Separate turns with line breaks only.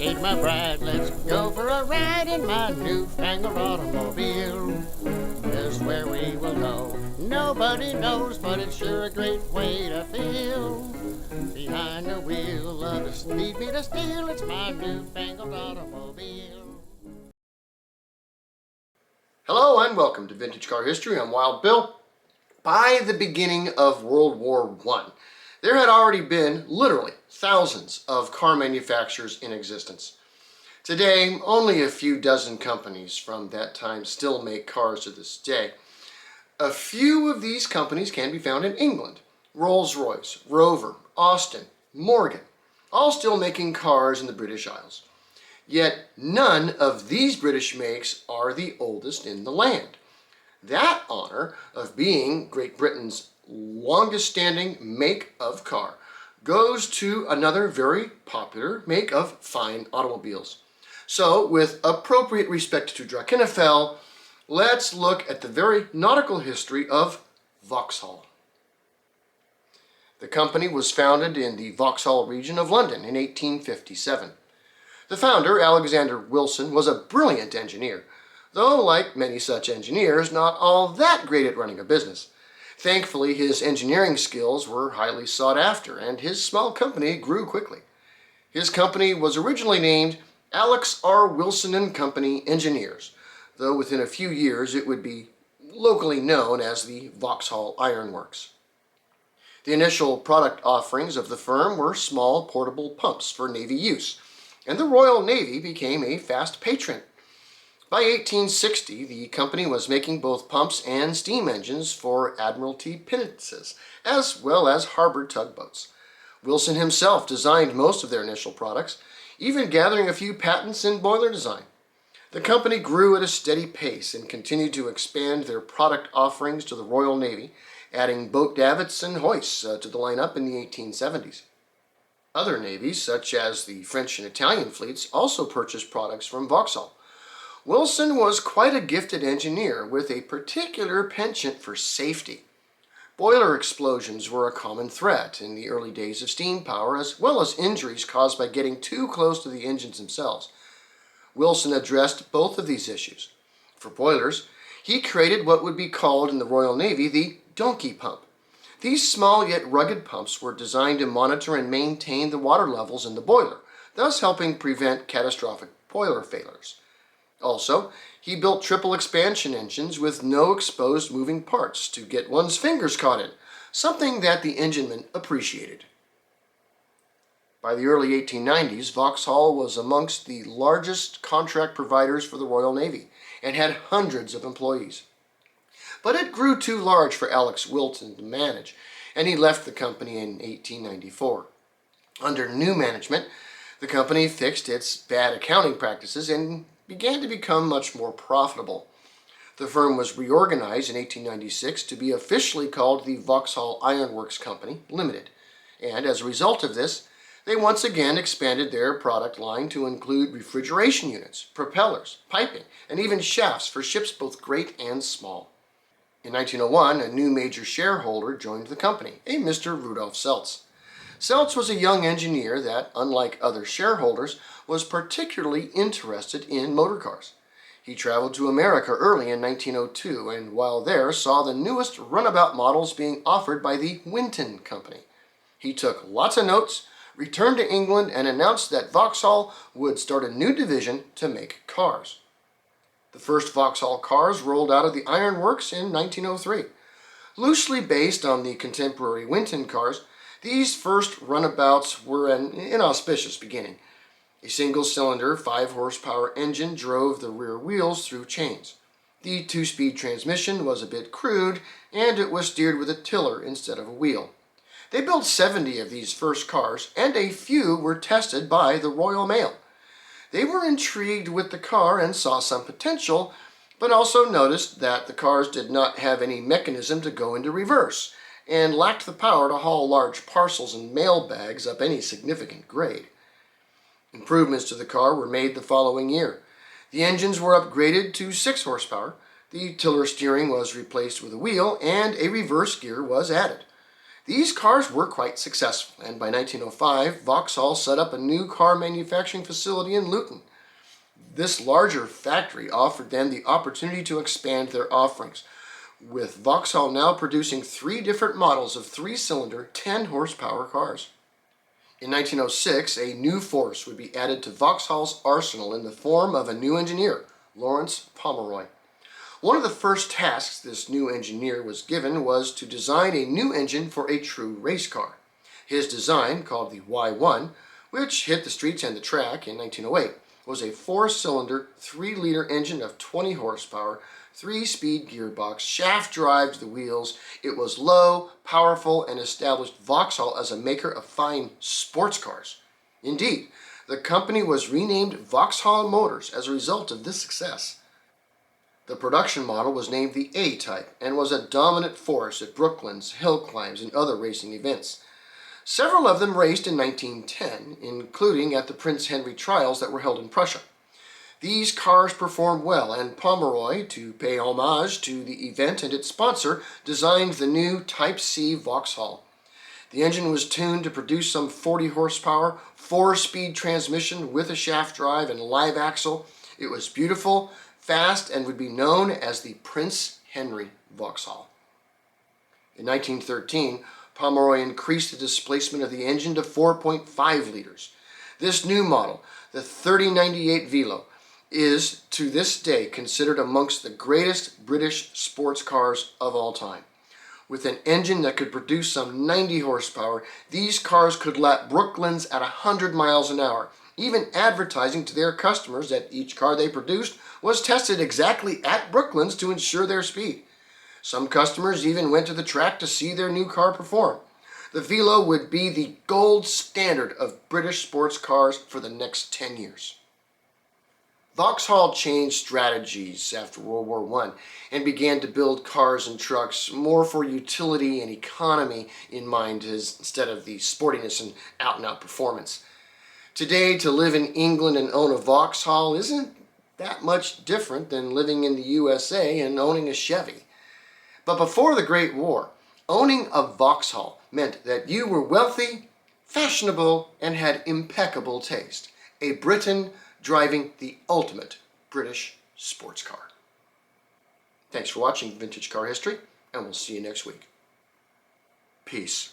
meet my bride. Let's go for a ride in my newfangled automobile. Just where we will go, nobody knows, but it's sure a great way to feel. Behind the wheel of the speed meter steel, it's my newfangled automobile.
Hello and welcome to Vintage Car History. I'm Wild Bill. By the beginning of World War I, there had already been literally thousands of car manufacturers in existence. Today, only a few dozen companies from that time still make cars to this day. A few of these companies can be found in England. Rolls-Royce, Rover, Austin, Morgan, all still making cars in the British Isles. Yet none of these British makes are the oldest in the land. That honor of being Great Britain's longest standing make of car goes to another very popular make of fine automobiles. So, with appropriate respect to Drakensberg, let's look at the very nautical history of Vauxhall. The company was founded in the Vauxhall region of London in 1857. The founder, Alexander Wilson, was a brilliant engineer, though, like many such engineers, not all that great at running a business. Thankfully, his engineering skills were highly sought after, and his small company grew quickly. His company was originally named Alex R. Wilson and Company Engineers, though within a few years it would be locally known as the Vauxhall Iron Works. The initial product offerings of the firm were small portable pumps for Navy use, and the Royal Navy became a fast patron. By 1860, the company was making both pumps and steam engines for Admiralty pinnaces, as well as harbor tugboats. Wilson himself designed most of their initial products, even gathering a few patents in boiler design. The company grew at a steady pace and continued to expand their product offerings to the Royal Navy, adding boat davits and hoists to the lineup in the 1870s. Other navies, such as the French and Italian fleets, also purchased products from Vauxhall. Wilson was quite a gifted engineer with a particular penchant for safety. Boiler explosions were a common threat in the early days of steam power, as well as injuries caused by getting too close to the engines themselves. Wilson addressed both of these issues. For boilers, he created what would be called in the Royal Navy the donkey pump. These small yet rugged pumps were designed to monitor and maintain the water levels in the boiler, thus helping prevent catastrophic boiler failures. Also, he built triple expansion engines with no exposed moving parts to get one's fingers caught in, something that the enginemen appreciated. By the early 1890s, Vauxhall was amongst the largest contract providers for the Royal Navy and had hundreds of employees. But it grew too large for Alex Wilson to manage, and he left the company in 1894. Under new management, the company fixed its bad accounting practices and began to become much more profitable. The firm was reorganized in 1896 to be officially called the Vauxhall Iron Works Company Limited, and as a result of this, they once again expanded their product line to include refrigeration units, propellers, piping, and even shafts for ships both great and small. In 1901, a new major shareholder joined the company, a Mr. Rudolf Seltz. Seltz was a young engineer that, unlike other shareholders, was particularly interested in motor cars. He traveled to America early in 1902 and while there saw the newest runabout models being offered by the Winton Company. He took lots of notes, returned to England, and announced that Vauxhall would start a new division to make cars. The first Vauxhall cars rolled out of the Iron Works in 1903. Loosely based on the contemporary Winton cars, these first runabouts were an inauspicious beginning. A single-cylinder, 5-horsepower engine drove the rear wheels through chains. The 2-speed transmission was a bit crude, and it was steered with a tiller instead of a wheel. They built 70 of these first cars, and a few were tested by the Royal Mail. They were intrigued with the car and saw some potential, but also noticed that the cars did not have any mechanism to go into reverse, and lacked the power to haul large parcels and mail bags up any significant grade. Improvements to the car were made the following year. The engines were upgraded to 6 horsepower, the tiller steering was replaced with a wheel, and a reverse gear was added. These cars were quite successful, and by 1905, Vauxhall set up a new car manufacturing facility in Luton. This larger factory offered them the opportunity to expand their offerings, with Vauxhall now producing 3 different models of 3-cylinder, 10-horsepower cars. In 1906, a new force would be added to Vauxhall's arsenal in the form of a new engineer, Lawrence Pomeroy. One of the first tasks this new engineer was given was to design a new engine for a true race car. His design, called the Y1, which hit the streets and the track in 1908, was a 4-cylinder, 3-liter engine of 20 horsepower, 3-speed gearbox, shaft drive to the wheels. It was low, powerful, and established Vauxhall as a maker of fine sports cars. Indeed, the company was renamed Vauxhall Motors as a result of this success. The production model was named the A-Type and was a dominant force at Brooklands, hill climbs, and other racing events. Several of them raced in 1910, including at the Prince Henry trials that were held in Prussia. These cars performed well, and Pomeroy, to pay homage to the event and its sponsor, designed the new Type C Vauxhall. The engine was tuned to produce some 40 horsepower, 4-speed transmission with a shaft drive and live axle. It was beautiful, fast, and would be known as the Prince Henry Vauxhall. In 1913, Pomeroy increased the displacement of the engine to 4.5 liters. This new model, the 3098 Velo, is to this day considered amongst the greatest British sports cars of all time. With an engine that could produce some 90 horsepower, these cars could lap Brooklands at 100 miles an hour, even advertising to their customers that each car they produced was tested exactly at Brooklands to ensure their speed. Some customers even went to the track to see their new car perform. The Velo would be the gold standard of British sports cars for the next 10 years. Vauxhall changed strategies after World War I and began to build cars and trucks more for utility and economy in mind instead of the sportiness and out-and-out performance. Today, to live in England and own a Vauxhall isn't that much different than living in the USA and owning a Chevy. But before the Great War, owning a Vauxhall meant that you were wealthy, fashionable, and had impeccable taste. A Briton driving the ultimate British sports car. Thanks for watching Vintage Car History, and we'll see you next week. Peace.